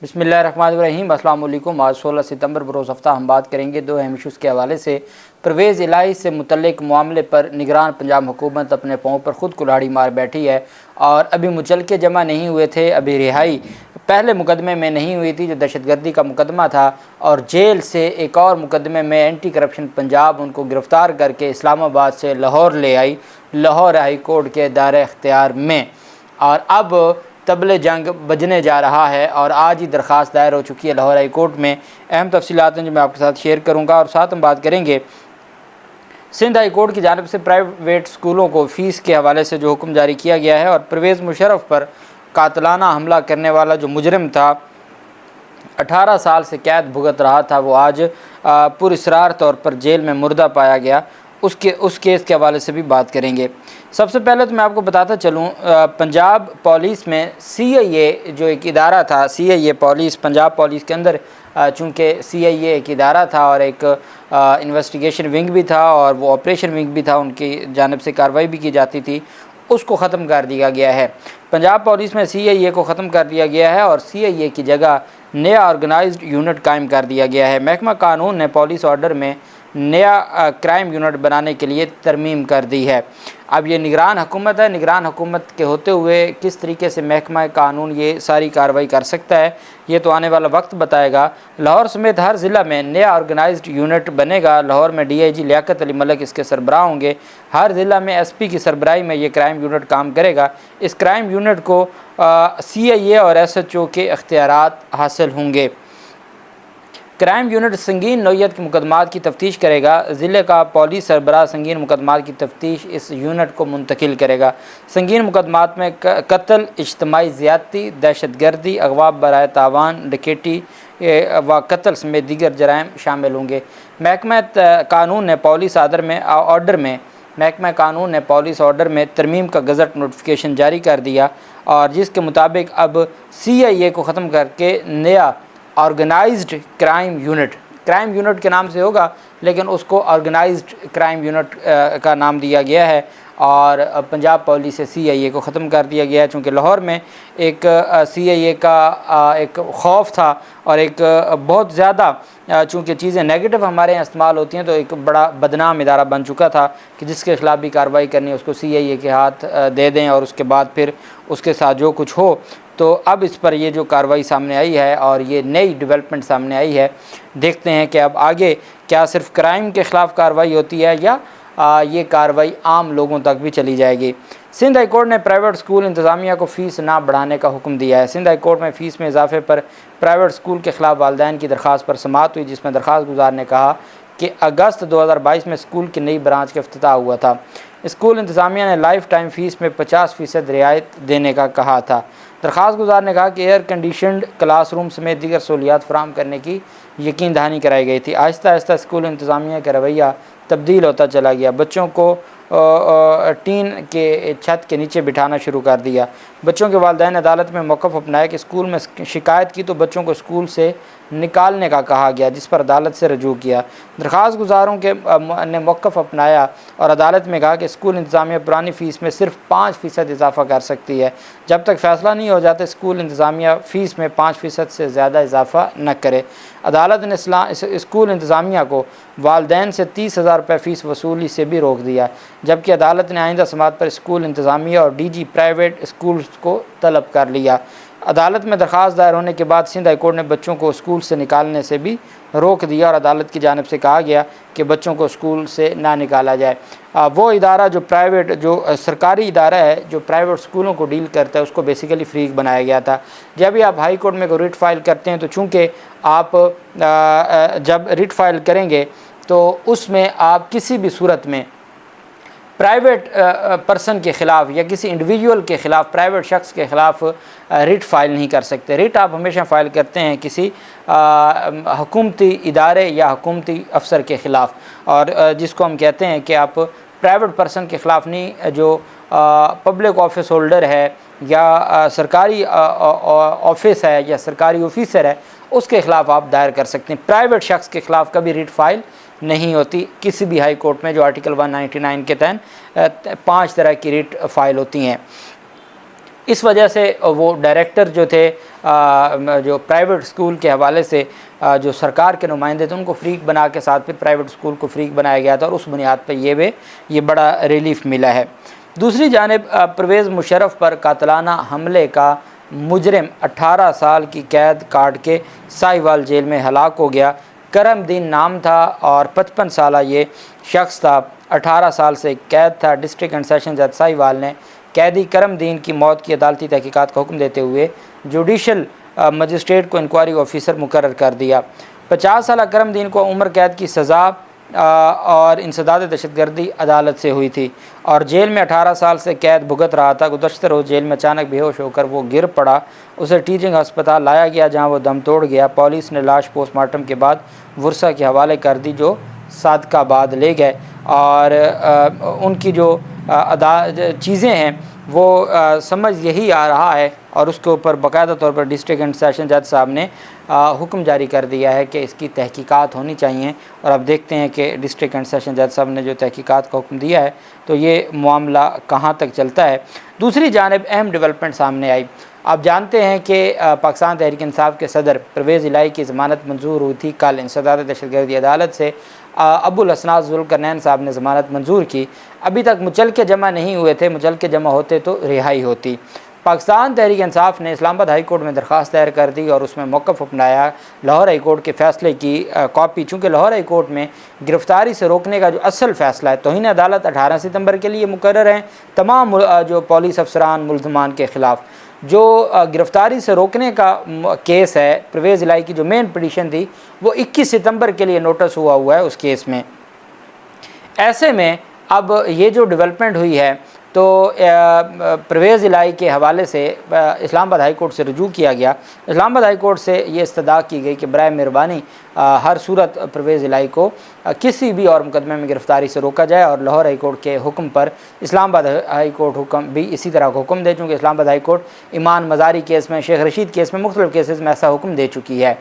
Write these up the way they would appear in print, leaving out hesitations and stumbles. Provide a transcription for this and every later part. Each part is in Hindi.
बिस्मिल्लाहिर्रहमानिर्रहीम। अस्सलाम वालेकुम। आज 16 सितंबर बरोज़ हफ्ता हम बात करेंगे दो अहम इशूज़ के हवाले से। परवेज़ इलाही से मुतल्लिक मामले पर निगरान पंजाब हुकूमत अपने पाँव पर ख़ुद कुल्हाड़ी मार बैठी है और अभी मुचलके जमा नहीं हुए थे। अभी रिहाई पहले मुकदमे में नहीं हुई थी जो दहशतगर्दी का मुकदमा था, और जेल से एक और मुकदमे में एंटी करप्शन पंजाब उनको गिरफ़्तार करके इस्लामाबाद से लाहौर ले आई, लाहौर हाई कोर्ट के दायरे इख्तियार में। और अब तबले जंग बजने जा रहा है और आज ही दरख्वास्त दायर हो चुकी है लाहौर हाई कोर्ट में। अहम तफसीलात हैं जो मैं आपके साथ शेयर करूंगा, और साथ हम बात करेंगे सिंध हाई कोर्ट की जानिब से प्राइवेट स्कूलों को फ़ीस के हवाले से जो हुक्म जारी किया गया है, और परवेज़ मुशर्रफ पर कातलाना हमला करने वाला जो मुजरिम था, 18 साल से कैद भुगत रहा था, वो आज पुरअसरार तौर पर जेल में मुर्दा पाया गया। उस केस के हवाले से भी बात करेंगे। सबसे पहले तो मैं आपको बताता चलूँ, पंजाब पुलिस में CIA जो एक इदारा था, CIA पुलिस, पंजाब पुलिस के अंदर चूँकि CIA एक इदारा था और एक इन्वेस्टिगेशन विंग भी था और वो ऑपरेशन विंग भी था, उनकी जानिब से कार्रवाई भी की जाती थी, उसको ख़त्म कर दिया गया है। पंजाब पुलिस में CIA को ख़त्म कर दिया गया है और CIA की जगह नया ऑर्गेनाइज्ड यूनिट कायम कर दिया गया है। महकमा कानून ने पुलिस ऑर्डर में नया क्राइम यूनिट बनाने के लिए तरमीम कर दी है। अब ये निगरान हुकूमत है, निगरान हुकूमत के होते हुए किस तरीके से महकमा कानून ये सारी कार्रवाई कर सकता है, ये तो आने वाला वक्त बताएगा। लाहौर समेत हर ज़िला में नया ऑर्गेनाइज्ड यूनिट बनेगा। लाहौर में DIG लियाकत अली मलिक इसके सरबराह होंगे। हर ज़िला में SP की सरबराही में ये क्राइम यूनिट काम करेगा। इस क्राइम यूनिट को CIA और SHO के इख्तियारात हासिल होंगे। क्राइम यूनिट संगीन नौइयत के मुकदमात की तफ्तीश करेगा। ज़िले का पुलिस सरबराह संगीन मुकदमात की तफ्तीश इस यूनिट को मुंतकिल करेगा। संगीन मुकदमात में कत्ल, इज्तमाई ज़्यादती, दहशतगर्दी, अगवा बराए तावान, डकैती व कत्ल समेत दीगर जराइम शामिल होंगे। महकमा कानून ने पुलिस ऑर्डर में तरमीम का गज़ट नोटिफिकेशन जारी कर दिया, और जिसके मुताबिक अब CIA को ख़त्म करके नया ऑर्गेनाइज्ड क्राइम यूनिट के नाम से होगा, लेकिन उसको ऑर्गेनाइज्ड क्राइम यूनिट का नाम दिया गया है। और पंजाब पुलिस से CIA को ख़त्म कर दिया गया है, चूँकि लाहौर में एक CIA का एक खौफ था और एक बहुत ज़्यादा चूँकि चीज़ें नेगेटिव हमारे यहाँ इस्तेमाल होती हैं, तो एक बड़ा बदनाम इदारा बन चुका था कि जिसके ख़िलाफ़ भी कार्रवाई करनी है उसको CIA के हाथ दे दें और उसके बाद फिर उसके साथ जो कुछ हो। तो अब इस पर ये जो कार्रवाई सामने आई है और ये नई डेवलपमेंट सामने आई है, देखते हैं कि अब आगे क्या सिर्फ क्राइम के ख़िलाफ़ कार्रवाई होती है या ये कार्रवाई आम लोगों तक भी चली जाएगी। सिंध हाई कोर्ट ने प्राइवेट स्कूल इंतज़ामिया को फ़ीस ना बढ़ाने का हुक्म दिया है। सिंध हाई कोर्ट में फ़ीस में इजाफे पर प्राइवेट स्कूल के ख़िलाफ़ वालिदैन की दरख्वास्त पर समाअत हुई, जिसमें दरख्वास्त गुजार ने कहा कि अगस्त 2022 में स्कूल की नई ब्रांच का इफ्तिताह हुआ था। स्कूल इंतज़ामिया ने लाइफ टाइम फ़ीस में 50% रियायत देने का कहा था। दरख्वास्त गुजार ने कहा कि एयर कंडीशनड क्लासरूम समेत दीगर सहूलियात फराहम करने की यकीन दहानी कराई गई थी। आहिस्ता आहिस्ता स्कूल इंतज़ामिया का रवैया तब्दील होता चला गया। बच्चों को टीन के छत के नीचे बिठाना शुरू कर दिया। बच्चों के वालिदैन ने अदालत में मौक़िफ़ अपनाया कि स्कूल में शिकायत की तो बच्चों को स्कूल से निकालने का कहा गया, जिस पर अदालत से रजू किया। दरख्वास्त गुजारों ने मौक़िफ़ अपनाया और अदालत में कहा कि स्कूल इंतज़ामिया पुरानी फ़ीस में सिर्फ 5% इजाफ़ा कर सकती है। जब तक फ़ैसला नहीं हो जाता स्कूल इंतज़ामिया फ़ीस में 5% से ज़्यादा इजाफ़ा न करे। अदालत ने स्कूल इंतज़ामिया को वालिदैन से 30,000 रुपये फ़ीस वसूली से भी रोक दिया, जबकि अदालत ने आइंदा समात पर स्कूल इंतज़ामिया और DG प्राइवेट स्कूल्स को तलब कर लिया। अदालत में दरख्वास्त दायर होने के बाद सिंध हाई कोर्ट ने बच्चों को स्कूल से निकालने से भी रोक दिया और अदालत की जानिब से कहा गया कि बच्चों को स्कूल से ना निकाला जाए। वो इदारा जो प्राइवेट जो सरकारी इदारा है जो प्राइवेट स्कूलों को डील करता है उसको बेसिकली फ्री बनाया गया था। जब भी आप हाई कोर्ट में कोई रिट फाइल करते हैं तो चूँकि आप जब रिट फाइल करेंगे तो उसमें आप किसी भी सूरत में प्राइवेट पर्सन के ख़िलाफ़ या किसी इंडिविजुअल के ख़िलाफ़, प्राइवेट शख्स के ख़िलाफ़ रिट फ़ाइल नहीं कर सकते। रिट आप हमेशा फ़ाइल करते हैं किसी हुकूमती इदारे या हुकूमती अफसर के ख़िलाफ़, और जिसको हम कहते हैं कि आप प्राइवेट पर्सन के ख़िलाफ़ नहीं, जो पब्लिक ऑफिस होल्डर है या सरकारी ऑफिस है या सरकारी ऑफिसर है, उसके ख़िलाफ़ आप दायर कर सकते हैं। प्राइवेट शख्स के ख़िलाफ़ कभी रिट फाइल नहीं होती किसी भी हाई कोर्ट में, जो आर्टिकल 199 के तहत 5 तरह की रिट फाइल होती हैं। इस वजह से वो डायरेक्टर जो थे जो प्राइवेट स्कूल के हवाले से जो सरकार के नुमाइंदे थे उनको फ्रीक बना के साथ फिर प्राइवेट स्कूल को फ्रीक बनाया गया था और उस बुनियाद पर ये बड़ा रिलीफ मिला है। दूसरी जानिब परवेज़ मुशर्रफ पर कातलाना हमले का मुजरिम 18 साल की कैद काट के साहिवाल जेल में हलाक हो गया। करमदीन नाम था और 55 साल ये शख्स था, 18 साल से कैद था। डिस्ट्रिक्ट एंड सेशन जज साहिवाल ने कैदी करमदीन की मौत की अदालती तहकीकात का हुक्म देते हुए जुडिशल मजिस्ट्रेट को इंक्वायरी ऑफिसर मुकर्रर कर दिया। 50 साल करमदीन को उम्र कैद की सज़ा और इंसदाद दहशतगर्दी अदालत से हुई थी और जेल में 18 साल से कैद भुगत रहा था। गुज़श्ता रोज़ जेल में अचानक बेहोश होकर वो गिर पड़ा। उसे टीचिंग अस्पताल लाया गया जहां वो दम तोड़ गया। पुलिस ने लाश पोस्टमार्टम के बाद वर्सा के हवाले कर दी जो सादकाबाद ले गए और उनकी जो चीज़ें हैं वो समझ यही आ रहा है और उसके ऊपर बाकायदा तौर पर डिस्ट्रिक्ट एंड सेशन जज साहब ने हुक्म जारी कर दिया है कि इसकी तहकीकात होनी चाहिए। और अब देखते हैं कि डिस्ट्रिक्ट एंड सेशन जज साहब ने जो तहकीकात का हुक्म दिया है तो ये मामला कहाँ तक चलता है। दूसरी जानिब अहम डेवलपमेंट सामने आई। आप जानते हैं कि पाकिस्तान तहरीक इंसाफ के सदर परवेज़ इलाही की ज़मानत मंजूर हुई थी कल इंसदाद दहशतगर्दी अदालत से। अबुल हसनात ज़ुल्करनैन साहब ने ज़मानत मंजूर की। अभी तक मुचलके जमा नहीं हुए थे, मुचलके जमा होते तो रिहाई होती। पाकिस्तान तहरीक इंसाफ ने इस्लामाबाद हाई कोर्ट में दरख्वास्त दायर कर दी और उसमें मौक़िफ़ अपनाया लाहौर हाई कोर्ट के फ़ैसले की कॉपी। चूँकि लाहौर हाई कोर्ट में गिरफ़्तारी से रोकने का जो असल फ़ैसला है तौहीन अदालत 18 सितंबर के लिए मुकर्रर हैं तमाम जो पुलिस अफसरान मुल्ज़मान के ख़िलाफ़। जो गिरफ़्तारी से रोकने का केस है परवेज़ इलाही की जो मेन पिटीशन थी वो 21 सितंबर के लिए नोटिस हुआ है उस केस में। ऐसे में अब ये जो डेवलपमेंट हुई है तो परवेज़ इलाही के हवाले से इस्लामाबाद हाई कोर्ट से रुजू किया गया। इस्लामाबाद हाई कोर्ट से ये इस्तदा की गई कि बराए मेहरबानी हर सूरत परवेज़ इलाही को किसी भी और मुकदमे में गिरफ़्तारी से रोका जाए और लाहौर हाई कोर्ट के हुक्म पर इस्लामाबाद हाई कोर्ट हुक्म भी इसी तरह का हुक्म दे, चूँकि इस्लामाबाद हाई कोर्ट ईमान मज़ारी केस में, शेख रशीद केस में, मुख्तलिफ़ केसेस में ऐसा हुक्म दे चुकी है।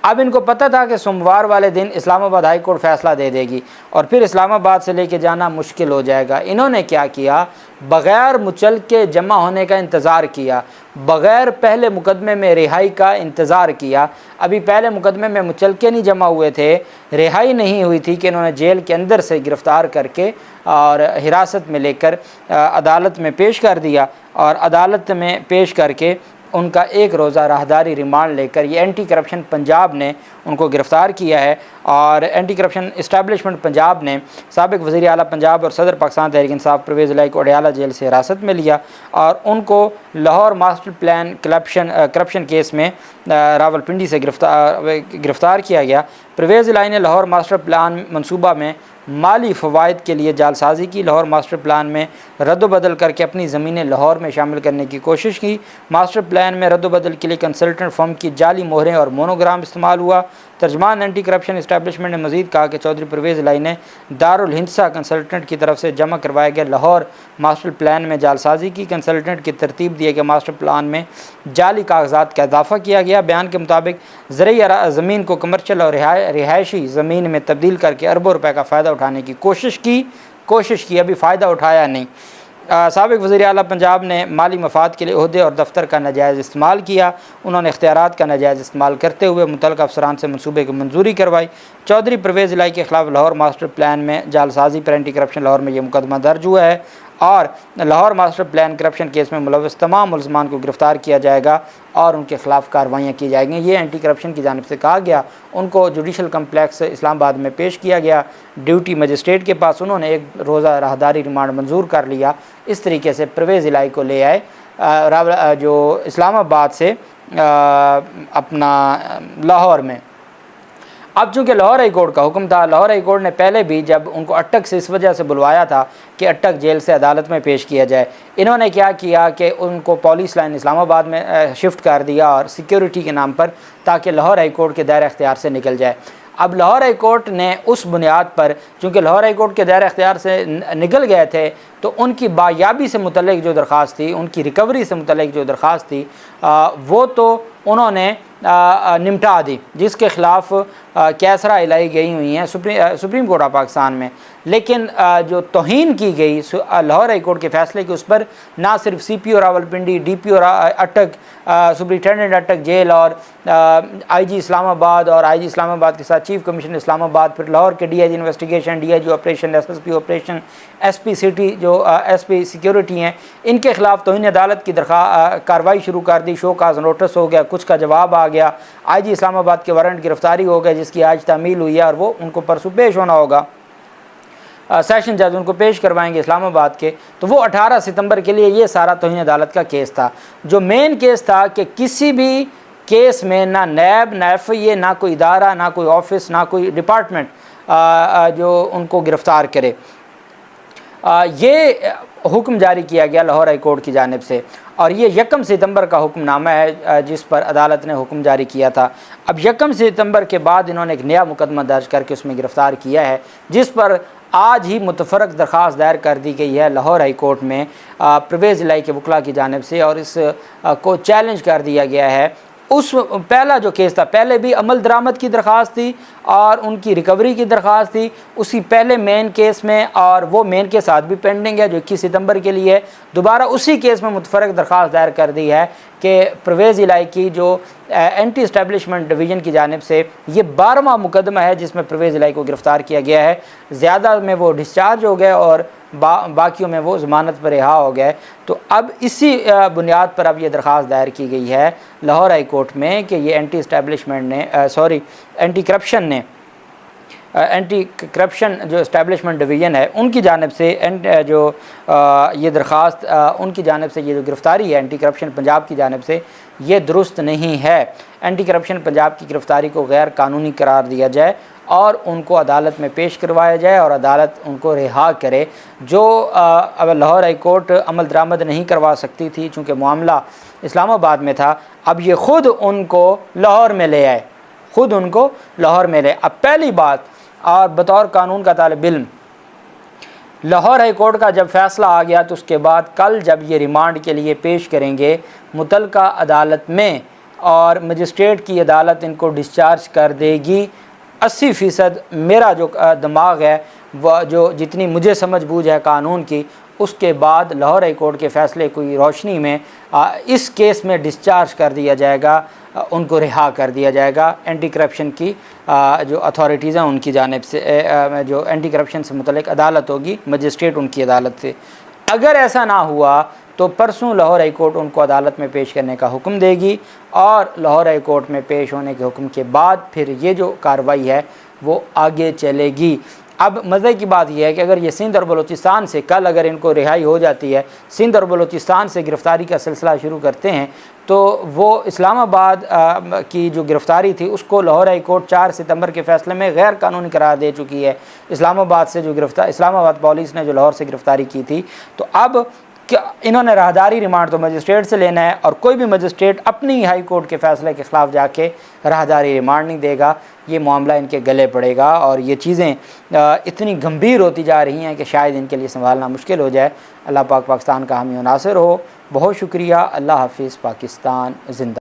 अब इनको पता था कि सोमवार वाले दिन इस्लामाबाद हाई कोर्ट फ़ैसला दे देगी और फिर इस्लामाबाद से लेके जाना मुश्किल हो जाएगा। इन्होंने क्या किया, बग़ैर मुचलके जमा होने का इंतज़ार किया, बग़ैर पहले मुकदमे में रिहाई का इंतज़ार किया। अभी पहले मुकदमे में मुचलके नहीं जमा हुए थे, रिहाई नहीं हुई थी कि इन्होंने जेल के अंदर से गिरफ़्तार करके और हिरासत में लेकर अदालत में पेश कर दिया और अदालत में पेश करके उनका एक रोज़ा राहदारी रिमांड लेकर ये एंटी करप्शन पंजाब ने उनको गिरफ़्तार किया है। और एंटी करप्शन इस्टेब्लिशमेंट पंजाब ने साबिक़ वज़ीर आला पंजाब और सदर पाकिस्तान तहरीक इंसाफ परवेज़ इलाही को अडयाला जेल से हिरासत में लिया और उनको Lahore master plan corruption case में रावलपिंडी से गिरफ़्तार किया गया। परवेज़ इलाही ने लाहौर मास्टर प्लान मनसूबा में माली फ़वाइद के लिए जालसाज़ी की। लाहौर मास्टर प्लान में रद्द-बदल करके अपनी ज़मीनें लाहौर में शामिल करने की कोशिश की। मास्टर प्लान में रद्द-बदल के लिए कंसल्टेंट फर्म की जाली मोहरें और मोनोग्राम इस्तेमाल हुआ। तर्जमान एंटी करप्शन इस्टेब्लिशमेंट ने मज़ीद कहा कि चौधरी परवेज़ इलाही ने दारुल हिंसा कंसल्टेंट की तरफ से जमा करवाए गए लाहौर मास्टर प्लान में जालसाज़ी की। कंसल्टेंट की तरतीब दिए गए मास्टर प्लान में जाली कागजात का इजाफा किया गया। बयान के मुताबिक ज़रई ज़मीन को कमर्शल और रिहायशी ज़मीन में तब्दील करके अरबों रुपए का फ़ायदा उठाने की कोशिश की, अभी फ़ायदा उठाया नहीं। साबिक़ वज़ीर आला पंजाब ने माली मफाद के लिए ओहदे और दफ्तर का नाजायज़ इस्तेमाल किया। उन्होंने इख्तियारात का नाजायज़ इस्तेमाल करते हुए मुतल्लिक़ अफसरान से मनसूबे की मंजूरी करवाई। चौधरी परवेज़ इलाही के ख़िलाफ़ लाहौर मास्टर प्लान में जालसाज़ी पर एंटी करप्शन लाहौर में यह मुकदमा दर्ज हुआ है और Lahore master plan corruption case में मुलव्वस तमाम मुल्ज़मान को गिरफ़्तार किया जाएगा और उनके ख़िलाफ़ कार्रवाइयाँ की जाएंगी। ये एंटी करप्शन की जानिब से कहा गया। उनको जुडिशल कम्प्लेक्स इस्लामाबाद में पेश किया गया ड्यूटी मजिस्ट्रेट के पास। उन्होंने एक रोज़ा राहदारी रिमांड मंजूर कर लिया। इस तरीके से परवेज़ इलाही को ले आए जो इस्लामाबाद से अपना लाहौर में। अब चूँकि लाहौर हाई कोर्ट का हुक्म था, लाहौर हाई कोर्ट ने पहले भी जब उनको अटक से इस वजह से बुलवाया था कि अटक जेल से अदालत में पेश किया जाए, इन्होंने क्या किया कि उनको पुलिस लाइन इस्लामाबाद में शिफ्ट कर दिया और सिक्योरिटी के नाम पर, ताकि लाहौर हाई कोर्ट के दायरे इख्तियार से निकल जाए। अब लाहौर हाई कोर्ट ने उस बुनियाद पर, चूँकि लाहौर हाई कोर्ट के दायरे इख्तियार से निकल गए थे, तो उनकी बायाबी से मुतल्लिक़ जो दरख्वास्त थी, उनकी रिकवरी से मुतल्लिक़ जो दरख्वास्त थी वो तो उन्होंने निपटा दी, जिसके ख़िलाफ़ कैसरा इलाई गई हुई हैं सुप्रीम कोर्ट ऑफ पाकिस्तान में। लेकिन जो तौहीन की गई लाहौर हाई कोर्ट के फैसले की, उस पर ना सिर्फ CPO रावलपिंडी, DPO अटक, सुपरिटेंडेंट अटक जेल और IG इस्लामाबाद और IG इस्लामाबाद के साथ चीफ कमिश्नर इस्लामाबाद, फिर लाहौर के DIG investigation, DIG operation, SSP operation, SP city जो SP सिक्योरिटी हैं, इनके खिलाफ तौहीन अदालत की कार्रवाई शुरू कर दी। शो काज नोटिस हो गया, कुछ का जवाब आ गया, IG इस्लामाबाद के वारंट गिरफ्तारी हो गया जिसकी आज तामील हुई है और वो उनको परसों पेश होना होगा। सेशन जज उनको पेश करवाएंगे इस्लामाबाद के। तो वो 18 सितंबर के लिए ये सारा तौहीन अदालत का केस था। जो मेन केस था कि किसी भी केस में ना नैब, ना FIA, ना कोई इदारा, ना कोई ऑफिस, ना कोई डिपार्टमेंट जो उनको गिरफ़्तार करे, ये हुक्म जारी किया गया लाहौर हाई कोर्ट की जानिब से। और ये 1 सितंबर का हुक्मनामा है जिस पर अदालत ने हुक्म जारी किया था। अब 1 सितंबर के बाद इन्होंने एक नया मुकदमा दर्ज करके उसमें गिरफ़्तार किया है, जिस पर आज ही मुतफ़रक दरख्वास्त दायर कर दी गई है लाहौर हाई कोर्ट में परवेज़ इलाही के वकला की जानिब से, और इस को चैलेंज कर दिया गया है। उस पहला जो केस था, पहले भी अमल दरामद की दरख्वास्त थी और उनकी रिकवरी की दरख्वास्त थी उसी पहले मेन केस में, और वो मेन केस आज भी पेंडिंग है जो 21 सितंबर के लिए। दोबारा उसी केस में मुतफ़रक दरख्वास्त दायर कर दी है कि परवेज़ इलाही की जो एंटी इस्टेब्लिशमेंट डिवीज़न की जानिब से ये 12वां मुकदमा है जिसमें परवेज़ इलाही को गिरफ़्तार किया गया है। ज़्यादा में वो डिस्चार्ज हो गए और बाकियों में वो ज़मानत पर रिहा हो गए। तो अब इसी बुनियाद पर अब ये दरख्वास्त दायर की गई है लाहौर हाई कोर्ट में कि ये एंटी करप्शन ने एंटी करप्शन जो इस्टेब्लिशमेंट डिवीज़न है उनकी जानिब से ये दरख्वास्त उनकी जानिब से ये जो गिरफ़्तारी है एंटी करप्शन पंजाब की जानिब से ये दुरुस्त नहीं है। एंटी करप्शन पंजाब की गिरफ़्तारी को गैर कानूनी करार दिया जाए और उनको अदालत में पेश करवाया जाए और अदालत उनको रिहा करे। जो अब लाहौर हाई कोर्ट अमल दरामद नहीं करवा सकती थी चूँकि मामला इस्लामाबाद में था, अब ये ख़ुद उनको लाहौर में ले आए, ख़ुद उनको लाहौर में ले। अब पहली बात, और बतौर कानून का तालिब इल्म, लाहौर हाई कोर्ट का जब फ़ैसला आ गया तो उसके बाद कल जब ये रिमांड के लिए पेश करेंगे मुतलका अदालत में और मजिस्ट्रेट की अदालत इनको डिस्चार्ज कर देगी। 80% मेरा जो दिमाग है वह जो जितनी मुझे समझ बूझ है कानून की, उसके बाद लाहौर हाई कोर्ट के फ़ैसले की रोशनी में इस केस में डिस्चार्ज कर दिया जाएगा, उनको रिहा कर दिया जाएगा। एंटी करप्शन की जो अथॉरिटीज़ हैं उनकी जानिब से जो एंटी करप्शन से मुतल्लिक़ अदालत होगी, मजिस्ट्रेट उनकी अदालत से। अगर ऐसा ना हुआ तो परसों लाहौर हाई कोर्ट उनको अदालत में पेश करने का हुक्म देगी और लाहौर हाई कोर्ट में पेश होने के हुक्म के बाद फिर ये जो कार्रवाई है वो आगे चलेगी। अब मज़े की बात यह है कि अगर ये सिंध और बलूचिस्तान से कल अगर इनको रिहाई हो जाती है, सिंध और बलूचिस्तान से गिरफ़्तारी का सिलसिला शुरू करते हैं, तो वो इस्लामाबाद की जो गिरफ़्तारी थी उसको लाहौर हाई कोर्ट 4 सितंबर के फ़ैसले में गैर कानूनी करार दे चुकी है। इस्लामाबाद से जो इस्लामाबाद पुलिस ने जो लाहौर से गिरफ़्तारी की थी, तो अब इन्होंने राहदारी रिमांड तो मजिस्ट्रेट से लेना है और कोई भी मजिस्ट्रेट अपनी हाई कोर्ट के फ़ैसले के ख़िलाफ़ जाके राहदारी रिमांड नहीं देगा। ये मामला इनके गले पड़ेगा और ये चीज़ें इतनी गंभीर होती जा रही हैं कि शायद इनके लिए संभालना मुश्किल हो जाए। अल्लाह पाक पाकिस्तान का हामी नासिर हो। बहुत शुक्रिया। अल्लाह हाफिज़। पाकिस्तान जिंदा।